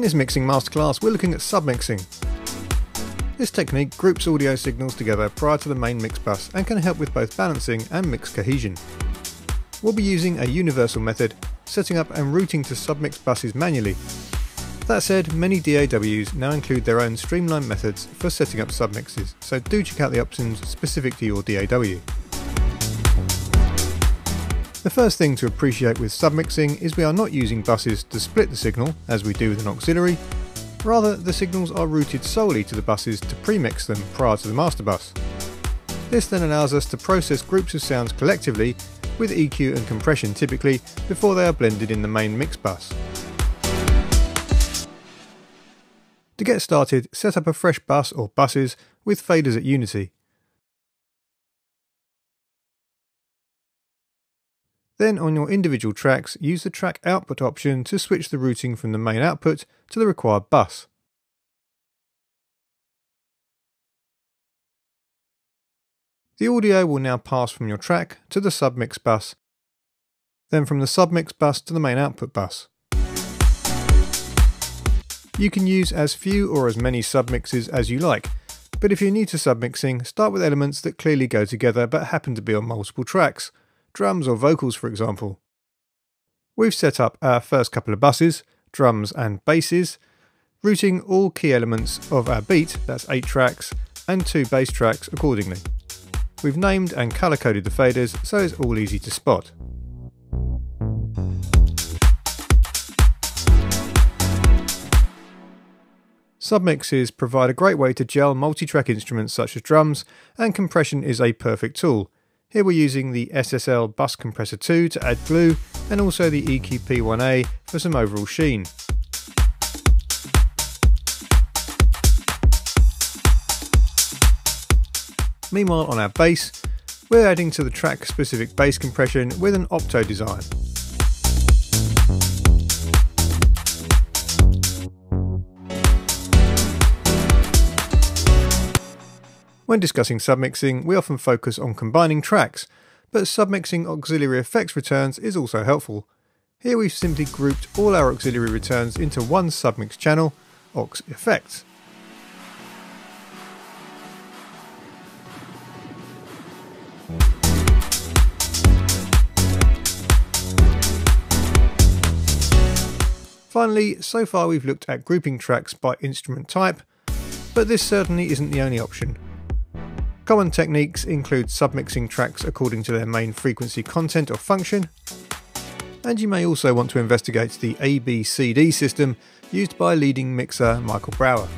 In this mixing masterclass, we're looking at submixing. This technique groups audio signals together prior to the main mix bus and can help with both balancing and mix cohesion. We'll be using a universal method, setting up and routing to submix buses manually. That said, many DAWs now include their own streamlined methods for setting up submixes, so do check out the options specific to your DAW. The first thing to appreciate with submixing is we are not using buses to split the signal, as we do with an auxiliary. Rather, the signals are routed solely to the buses to premix them prior to the master bus. This then allows us to process groups of sounds collectively, with EQ and compression typically, before they are blended in the main mix bus. To get started, set up a fresh bus or buses with faders at unity. Then on your individual tracks, use the track output option to switch the routing from the main output to the required bus. The audio will now pass from your track to the submix bus, then from the submix bus to the main output bus. You can use as few or as many submixes as you like, but if you're new to submixing, start with elements that clearly go together but happen to be on multiple tracks. Drums or vocals, for example. We've set up our first couple of buses, drums and basses, routing all key elements of our beat, that's 8 tracks, and 2 bass tracks accordingly. We've named and colour-coded the faders so it's all easy to spot. Submixes provide a great way to gel multi-track instruments such as drums, and compression is a perfect tool. Here we're using the SSL Bus Compressor 2 to add glue, and also the EQP1A for some overall sheen. Meanwhile, on our bass, we're adding to the track-specific bass compression with an opto design. When discussing submixing, we often focus on combining tracks, but submixing auxiliary effects returns is also helpful. Here we've simply grouped all our auxiliary returns into one submix channel, aux effects. Finally, so far we've looked at grouping tracks by instrument type, but this certainly isn't the only option. Common techniques include submixing tracks according to their main frequency content or function, and you may also want to investigate the ABCD system used by leading mixer Michael Brower.